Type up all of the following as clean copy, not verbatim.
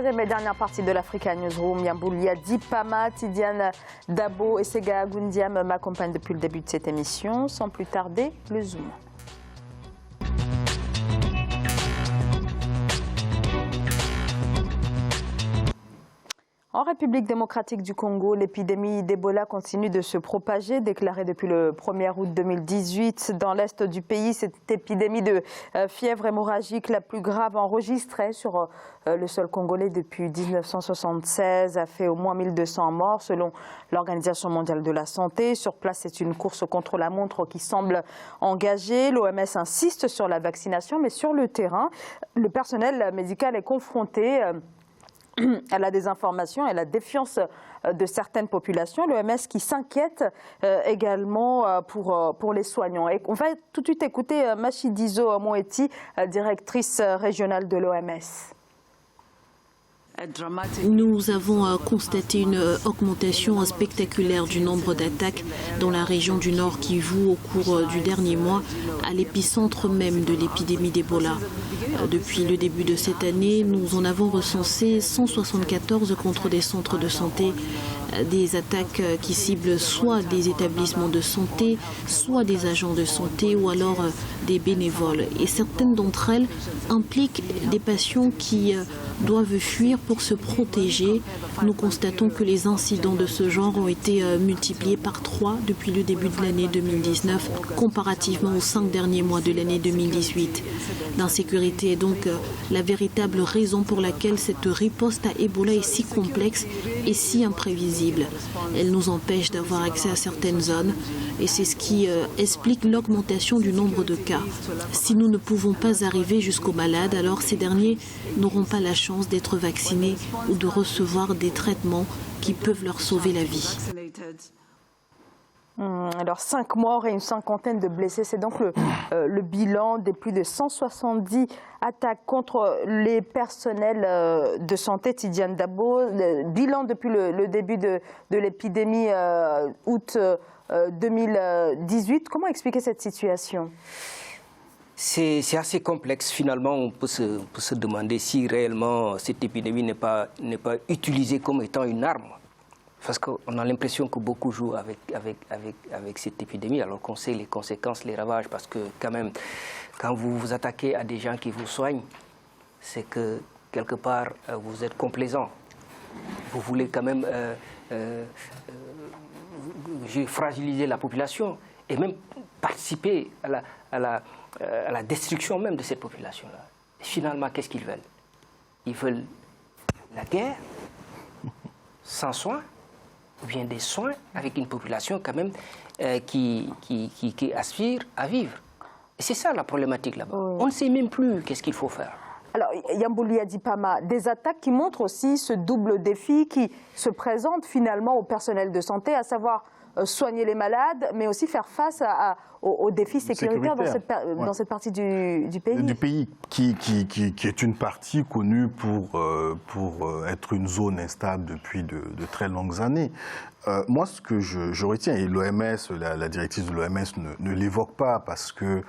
troisième et dernière partie de l'Africa Newsroom. Yamboulia Dipama, Tidiane Dabo et Sega Gundiam m'accompagnent depuis le début de cette émission. Sans plus tarder, le Zoom. En République démocratique du Congo, l'épidémie d'Ebola continue de se propager. Déclarée depuis le 1er août 2018 dans l'est du pays, cette épidémie de fièvre hémorragique la plus grave enregistrée sur le sol congolais depuis 1976 a fait au moins 1200 morts selon l'Organisation mondiale de la santé. Sur place, c'est une course contre la montre qui semble engagée. L'OMS insiste sur la vaccination, mais sur le terrain, le personnel médical est confronté à la désinformation et à la défiance de certaines populations. L'OMS qui s'inquiète également pour les soignants. Et on va tout de suite écouter Machidizo Moeti, directrice régionale de l'OMS. Nous avons constaté une augmentation spectaculaire du nombre d'attaques dans la région du Nord Kivu au cours du dernier mois, à l'épicentre même de l'épidémie d'Ebola. Depuis le début de cette année, nous en avons recensé 174 contre des centres de santé, des attaques qui ciblent soit des établissements de santé, soit des agents de santé ou alors des bénévoles. Et certaines d'entre elles impliquent des patients qui doivent fuir pour se protéger. Nous constatons que les incidents de ce genre ont été multipliés par 3 depuis le début de l'année 2019, comparativement aux 5 derniers mois de l'année 2018. L'insécurité est donc la véritable raison pour laquelle cette riposte à Ebola est si complexe et si imprévisible. Elle nous empêche d'avoir accès à certaines zones et c'est ce qui explique l'augmentation du nombre de cas. Si nous ne pouvons pas arriver jusqu'aux malades, alors ces derniers n'auront pas la chance d'être vaccinés ou de recevoir des traitements qui peuvent leur sauver la vie. Alors 5 morts et une cinquantaine de blessés, c'est donc le bilan des plus de 170 attaques contre les personnels de santé. Tidiane Dabo, le bilan depuis le début de l'épidémie août 2018. Comment expliquer cette situation ? C'est assez complexe. Finalement, on peut se demander si réellement cette épidémie n'est pas utilisée comme étant une arme. Parce qu'on a l'impression que beaucoup jouent avec cette épidémie, alors qu'on sait les conséquences, les ravages. Parce que quand même, quand vous vous attaquez à des gens qui vous soignent, c'est que quelque part, vous êtes complaisant. Vous voulez quand même fragiliser la population et même participer à la destruction même de cette population-là. Et finalement, qu'est-ce qu'ils veulent? Ils veulent la guerre, sans soins, ou bien des soins avec une population quand même qui aspire à vivre. Et c'est ça la problématique là-bas. Oui. On ne sait même plus qu'est-ce qu'il faut faire. Alors, Yamboulia Dipama, des attaques qui montrent aussi ce double défi qui se présente finalement au personnel de santé, à savoir soigner les malades, mais aussi faire face aux défis sécuritaires dans cette partie du pays. Du pays qui est une partie connue pour être une zone instable depuis de très longues années. Moi, ce que je retiens, et l'OMS, la directrice de l'OMS ne l'évoque pas parce que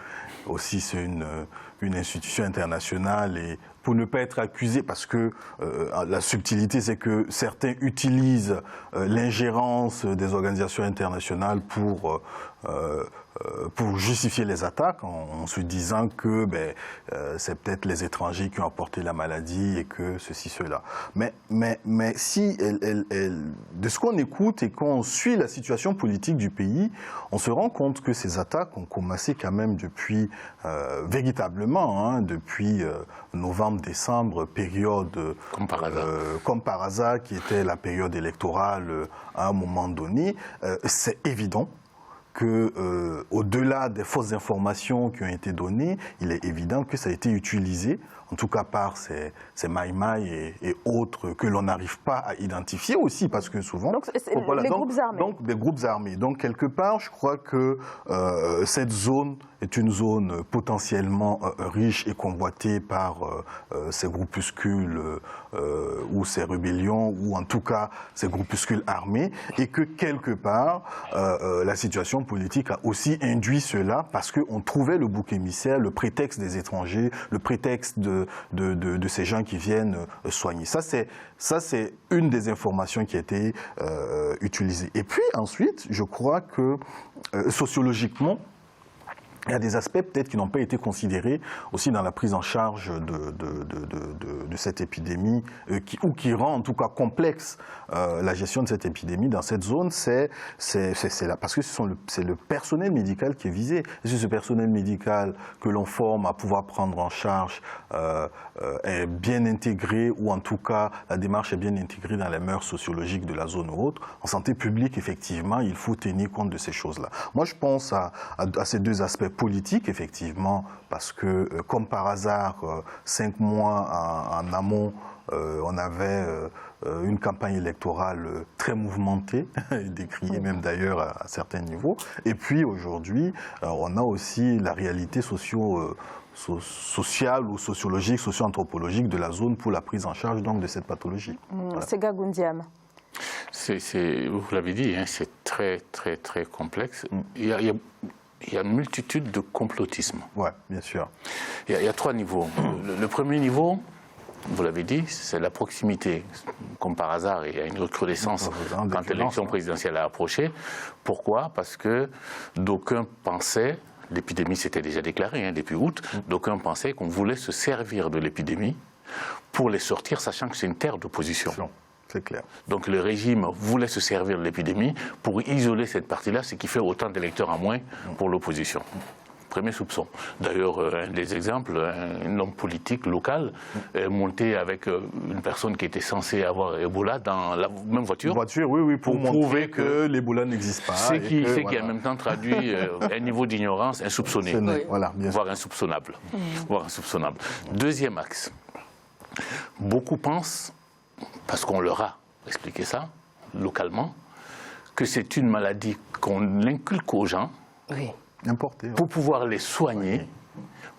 aussi c'est une institution internationale et pour ne pas être accusé, parce que la subtilité, c'est que certains utilisent l'ingérence des organisations internationales pour justifier les attaques en se disant que c'est peut-être les étrangers qui ont apporté la maladie et que ceci, cela. Mais si de ce qu'on écoute et qu'on suit la situation politique du pays, on se rend compte que ces attaques ont commencé quand même depuis, véritablement, depuis novembre-décembre, période comme par hasard, qui était la période électorale à un moment donné. C'est évident que, au-delà des fausses informations qui ont été données, il est évident que ça a été utilisé, en tout cas par ces maïmaï et autres que l'on n'arrive pas à identifier aussi, parce que souvent... Donc, les groupes armés. Donc, des groupes armés. Donc, quelque part, je crois que cette zone est une zone potentiellement riche et convoitée par ces groupuscules ou ces rébellions, ou en tout cas ces groupuscules armés, et que quelque part, la situation background politique a aussi induit cela parce qu'on trouvait le bouc émissaire, le prétexte des étrangers, le prétexte de ces gens qui viennent soigner. Ça, c'est une des informations qui a été utilisée. Et puis ensuite, je crois que sociologiquement, il y a des aspects peut-être qui n'ont pas été considérés aussi dans la prise en charge de cette épidémie, qui rend en tout cas complexe la gestion de cette épidémie dans cette zone, c'est là, parce que c'est le personnel médical qui est visé. C'est ce personnel médical que l'on forme à pouvoir prendre en charge est bien intégré, ou en tout cas la démarche est bien intégrée dans les mœurs sociologiques de la zone ou autre. En santé publique, effectivement, il faut tenir compte de ces choses-là. Moi, je pense à ces deux aspects politique, effectivement, parce que, comme par hasard, 5 mois en amont, on avait une campagne électorale très mouvementée, décriée même d'ailleurs à certains niveaux. Et puis aujourd'hui, on a aussi la réalité sociale ou sociologique, socio-anthropologique de la zone pour la prise en charge donc, de cette pathologie. Voilà. Sega Goundiam. Vous l'avez dit, hein, c'est très, très, très complexe. Il y a une multitude de complotisme. Oui, bien sûr. Il y a 3 niveaux. Le premier niveau, vous l'avez dit, c'est la proximité. Comme par hasard, il y a une recrudescence quand l'élection présidentielle a approché. Pourquoi? Parce que d'aucuns pensaient, l'épidémie s'était déjà déclarée depuis août, d'aucuns pensaient qu'on voulait se servir de l'épidémie pour les sortir, sachant que c'est une terre d'opposition. C'est clair. Donc le régime voulait se servir de l'épidémie pour isoler cette partie-là, ce qui fait autant d'électeurs en moins pour l'opposition. Premier soupçon. D'ailleurs, un des exemples, un homme politique local est monté avec une personne qui était censée avoir Ebola dans la même voiture. Oui, pour prouver que l'Ebola n'existe pas. C'est qui en même temps traduit un niveau d'ignorance insoupçonné, voilà, voire insoupçonnable. Voire insoupçonnable. Deuxième axe. Beaucoup pensent, parce qu'on leur a expliqué ça, localement, que c'est une maladie qu'on inculque aux gens pour pouvoir les soigner.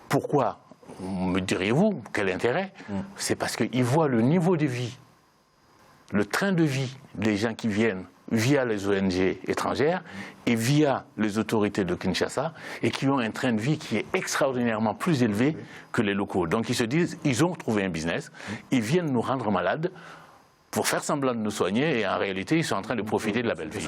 Pourquoi, me diriez-vous, quel intérêt? C'est parce qu'ils voient le niveau de vie, le train de vie des gens qui viennent via les ONG étrangères et via les autorités de Kinshasa, et qui ont un train de vie qui est extraordinairement plus élevé que les locaux. Donc ils se disent, ils ont trouvé un business, ils viennent nous rendre malades pour faire semblant de nous soigner, et en réalité, ils sont en train de profiter de la belle vie.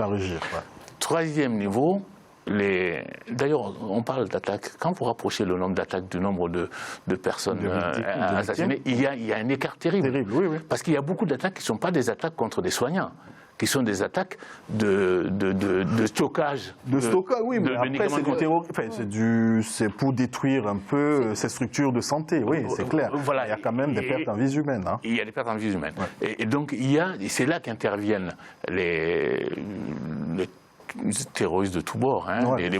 Troisième niveau, d'ailleurs, on parle d'attaques. Quand vous rapprochez le nombre d'attaques du nombre de personnes assassinées, il y a un écart terrible. Parce qu'il y a beaucoup d'attaques qui ne sont pas des attaques contre des soignants, qui sont des attaques de stockage. De stockage, oui, mais après, c'est pour détruire un peu ces structures de santé, oui, c'est clair. Voilà. Il y a quand même des pertes en vies humaines. Il y a des pertes en vies humaines. Et donc, c'est là qu'interviennent les terroristes de tous bords, les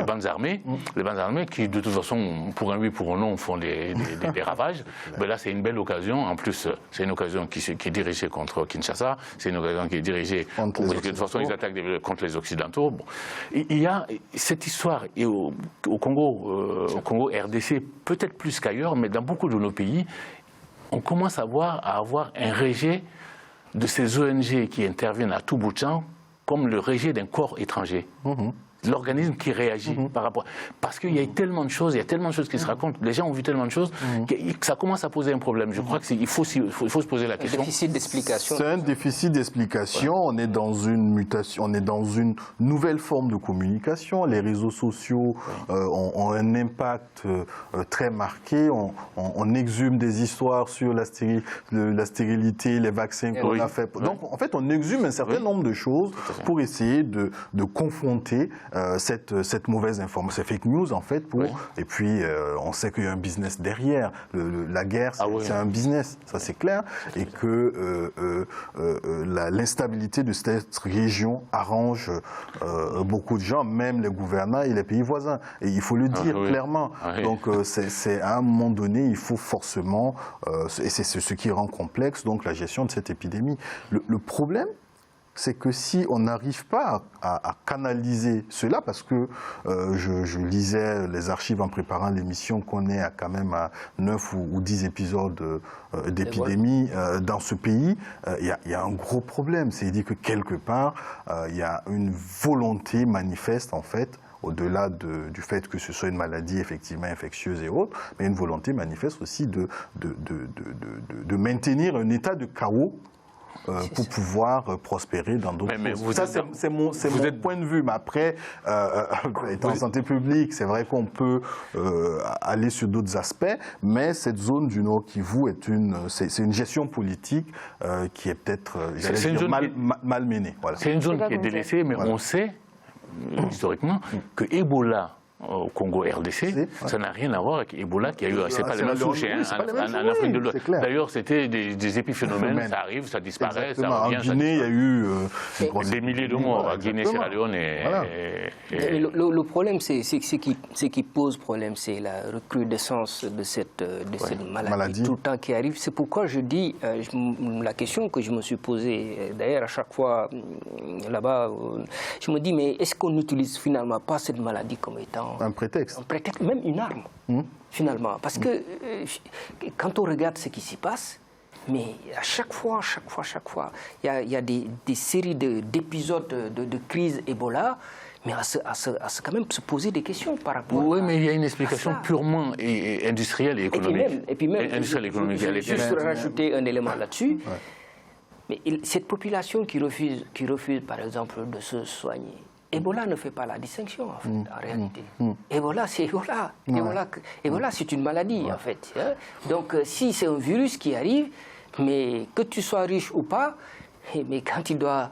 bandes armées, les bandes armées qui, de toute façon, pour un oui, pour un non, font des ravages. Mais là, c'est une belle occasion. En plus, c'est une occasion qui est dirigée contre Kinshasa. C'est une occasion qui est dirigée parce que de toute façon, ils attaquent contre les Occidentaux. Bon. Il y a cette histoire, et au Congo RDC, peut-être plus qu'ailleurs, mais dans beaucoup de nos pays, on commence à avoir un rejet de ces ONG qui interviennent à tout bout de champ, comme le rejet d'un corps étranger. L'organisme qui réagit par rapport... Parce qu'il y a tellement de choses, qui se racontent, les gens ont vu tellement de choses, que ça commence à poser un problème. Je crois qu'il faut se poser la question. Un déficit d'explication. C'est un déficit d'explication. On est dans une mutation, on est dans une nouvelle forme de communication. Les réseaux sociaux ont un impact très marqué. On exhume des histoires sur la stérilité, les vaccins qu'on a fait. Donc, en fait, on exhume un certain nombre de choses pour essayer de confronter cette mauvaise information, c'est fake news en fait, et puis on sait qu'il y a un business derrière. La guerre, c'est un business, ça c'est clair, et que l'instabilité de cette région arrange beaucoup de gens, même les gouvernants et les pays voisins. Et il faut le dire clairement. Donc c'est à un moment donné, il faut forcément, et c'est ce qui rend complexe donc la gestion de cette épidémie. Le problème, c'est que si on n'arrive pas à canaliser cela, parce que je lisais les archives en préparant l'émission, qu'on est quand même à 9 ou 10 épisodes d'épidémie dans ce pays, il y a un gros problème. C'est-à-dire que quelque part, il y a une volonté manifeste, en fait, au-delà du fait que ce soit une maladie effectivement infectieuse et autres, mais une volonté manifeste aussi de maintenir un état de chaos pour pouvoir prospérer dans d'autres choses. Ça, c'est mon point de vue. Mais après, étant en santé publique, c'est vrai qu'on peut aller sur d'autres aspects, mais cette zone du Nord Kivu c'est une gestion politique qui est peut-être mal menée. Voilà. C'est une zone qui est délaissée, mais on sait historiquement que Ebola au Congo RDC, ça n'a rien à voir avec Ebola qui a eu, c'est pas les mêmes souches en Afrique de l'Ouest. D'ailleurs, c'était des épiphénomènes, ça arrive, ça disparaît, ça revient. En Guinée, il y a eu des milliers de morts à Guinée, Sierra Leone. Le problème, c'est ce qui pose problème, c'est la recrudescence de cette maladie tout le temps qui arrive. C'est pourquoi je dis, la question que je me suis posée, d'ailleurs à chaque fois là-bas, je me dis, mais est-ce qu'on n'utilise finalement pas cette maladie comme étant un prétexte, même une arme, finalement. Parce que quand on regarde ce qui s'y passe, mais à chaque fois, il y a des séries d'épisodes de crise Ebola, mais à quand même se poser des questions par rapport Oui, mais il y a une explication purement industrielle et économique. Et puis même juste rajouter un élément là-dessus. Mais cette population qui refuse, par exemple, de se soigner, Ebola ne fait pas la distinction, en fait, en réalité. Ebola, c'est Ebola. Ebola, c'est une maladie, en fait. Hein. Donc, si c'est un virus qui arrive, mais que tu sois riche ou pas, mais quand il doit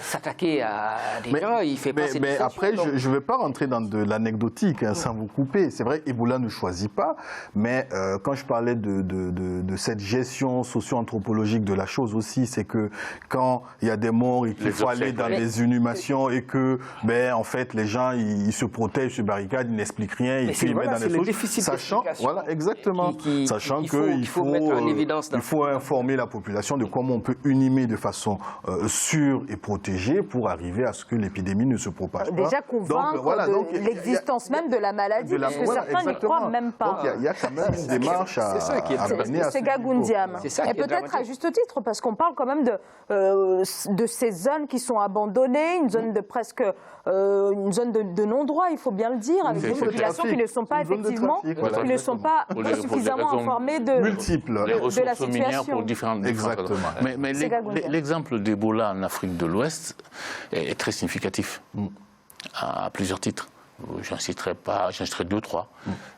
s'attaquer à des gens, il ne fait pas cette distinction. Après, je ne vais pas rentrer dans de l'anecdotique, sans vous couper. C'est vrai, Ebola ne choisit pas, mais quand je parlais de cette gestion socio-anthropologique de la chose aussi, c'est que quand il y a des morts et qu'il faut aller dans des inhumations et que, en fait, les gens, ils se protègent, se barricadent, ils n'expliquent rien, et puis ils mettent dans des choses. Sachant, exactement. Sachant qu'il faut informer la population de comment on peut unimer de façon sûre et protégée pour arriver à ce que l'épidémie ne se propage pas. Déjà convaincre de l'existence même de la maladie, parce que certains n'y croient même pas. Donc il y a quand même une démarche à mener à ce niveau. Et peut-être à juste titre, parce qu'on parle quand même de ces zones qui sont abandonnées, une zone de presque une zone de non-droit, il faut bien le dire, avec des populations qui ne sont pas effectivement, qui ne sont pas suffisamment informées de la situation. Pour différentes Exactement. Mais l'exemple d'Ebola en Afrique de l'Ouest est très significatif à plusieurs titres. J'en citerai deux, trois.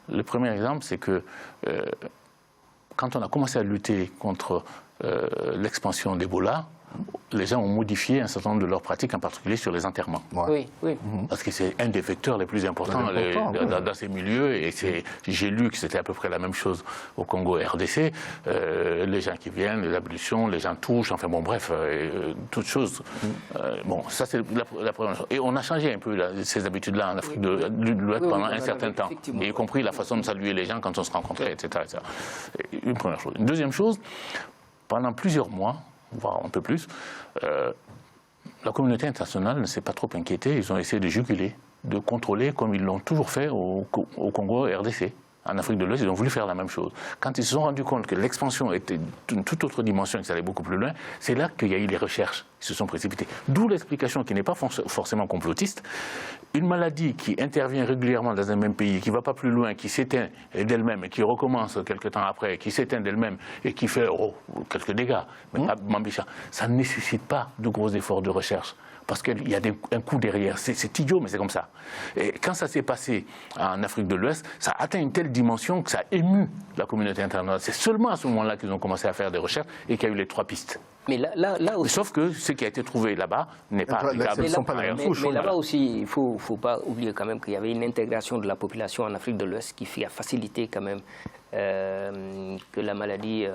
Le premier exemple, c'est que quand on a commencé à lutter contre l'expansion d'Ebola, les gens ont modifié un certain nombre de leurs pratiques, en particulier sur les enterrements. Oui. Parce que c'est un des vecteurs les plus importants dans ces milieux. Et j'ai lu que c'était à peu près la même chose au Congo RDC. Les gens qui viennent, les ablutions, les gens touchent, enfin bon, bref, toutes choses. Ça c'est la première chose. Et on a changé un peu ces habitudes-là en Afrique de l'Ouest pendant un certain temps. Y compris la façon de saluer les gens quand on se rencontrait, etc. Une première chose. Une deuxième chose, pendant plusieurs mois, voire un peu plus, la communauté internationale ne s'est pas trop inquiétée. Ils ont essayé de juguler, de contrôler, comme ils l'ont toujours fait au Congo RDC. En Afrique de l'Ouest, ils ont voulu faire la même chose. Quand ils se sont rendus compte que l'expansion était d'une toute autre dimension et que ça allait beaucoup plus loin, c'est là qu'il y a eu les recherches qui se sont précipitées. D'où l'explication qui n'est pas forcément complotiste. Une maladie qui intervient régulièrement dans un même pays, qui ne va pas plus loin, qui s'éteint d'elle-même et qui recommence quelques temps après, qui s'éteint d'elle-même et qui fait quelques dégâts, mais pas m'embêtant, ça ne nécessite pas de gros efforts de recherche. Parce qu'il y a un coup derrière. C'est idiot, mais c'est comme ça. Et quand ça s'est passé en Afrique de l'Ouest, ça a atteint une telle dimension que ça a ému la communauté internationale. C'est seulement à ce moment-là qu'ils ont commencé à faire des recherches et qu'il y a eu les trois pistes. Mais là aussi, sauf que ce qui a été trouvé là-bas n'est pas applicable. Mais là-bas aussi, il ne faut pas oublier quand même qu'il y avait une intégration de la population en Afrique de l'Ouest qui a facilité quand même que la maladie...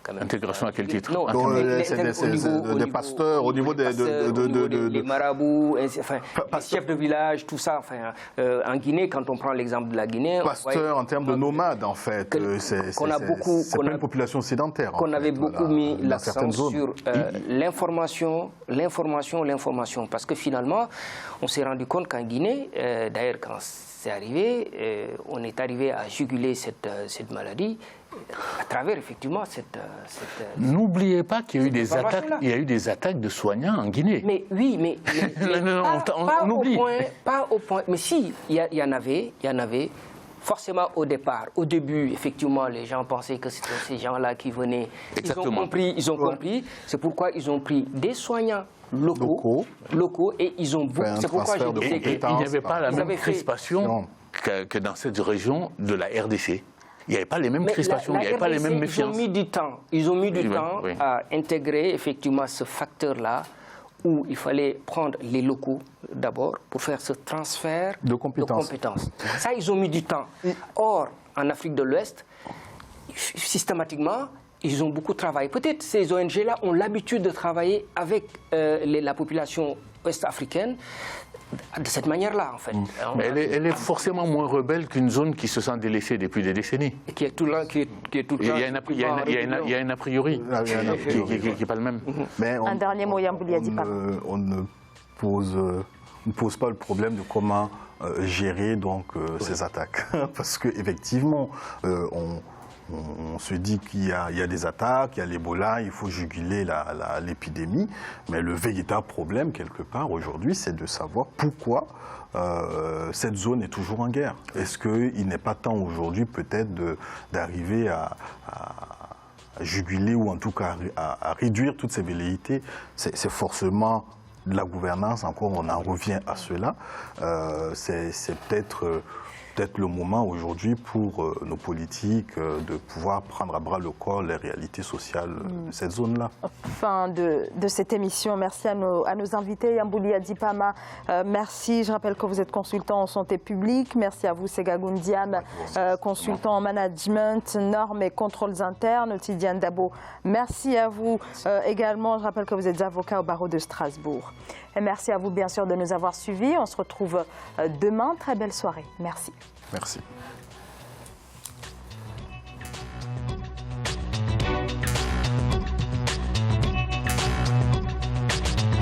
quand même, Intégration à quel titre? Non, des pasteurs, au niveau des marabouts, enfin, les chefs de village, tout ça. Enfin, en Guinée, quand on prend l'exemple de la Guinée... Pasteurs en termes de nomades, en fait. C'est pas une population sédentaire. Qu'on avait beaucoup mis l'accent sur l'information, parce que finalement, on s'est rendu compte qu'en Guinée, d'ailleurs, quand c'est arrivé, on est arrivé à juguler cette maladie à travers effectivement cette N'oubliez pas qu'il y a eu des attaques. Il y a eu des attaques de soignants en Guinée. Mais oui, mais on oublie. Pas au point. Mais si, il y en avait. Forcément, au départ, au début, effectivement, les gens pensaient que c'était ces gens-là qui venaient. Exactement. Ils ont compris. C'est pourquoi ils ont pris des soignants locaux et ils ont beaucoup. C'est pourquoi j'ai dit qu'il n'y avait pas la même crispation que dans cette région de la RDC. Il n'y avait pas les mêmes crispations, il n'y avait pas les mêmes méfiances. Ils ont mis du temps à intégrer effectivement ce facteur-là, où il fallait prendre les locaux d'abord pour faire ce transfert de compétences. Ça, ils ont mis du temps. Or, en Afrique de l'Ouest, systématiquement, ils ont beaucoup travaillé. Peut-être ces ONG-là ont l'habitude de travailler avec la population ouest-africaine de cette manière-là, en fait. Mais elle est forcément moins rebelle qu'une zone qui se sent délaissée depuis des décennies. Et qui est tout là, Il y a un a priori qui n'est pas le même. Mais un dernier mot, Yambouli Adipa. On ne pose pas le problème de comment gérer donc, ces attaques. Parce qu'effectivement, on se dit qu'il y a des attaques, il y a l'Ebola, il faut juguler l'épidémie. Mais le véritable problème, quelque part, aujourd'hui, c'est de savoir pourquoi cette zone est toujours en guerre. Est-ce qu'il n'est pas temps aujourd'hui, peut-être, d'arriver à juguler ou en tout cas à réduire toutes ces velléités? C'est forcément de la gouvernance, encore on en revient à cela. C'est peut-être le moment aujourd'hui pour nos politiques de pouvoir prendre à bras le corps les réalités sociales de cette zone-là. Fin de cette émission. Merci à nos invités. Yambouli Adipama, merci. Je rappelle que vous êtes consultant en santé publique. Merci à vous, Segagoun Diam, consultant en management, normes et contrôles internes. Tidiane Dabo, merci à vous également. Je rappelle que vous êtes avocat au barreau de Strasbourg. Et merci à vous, bien sûr, de nous avoir suivis. On se retrouve demain. Très belle soirée. Merci. Merci.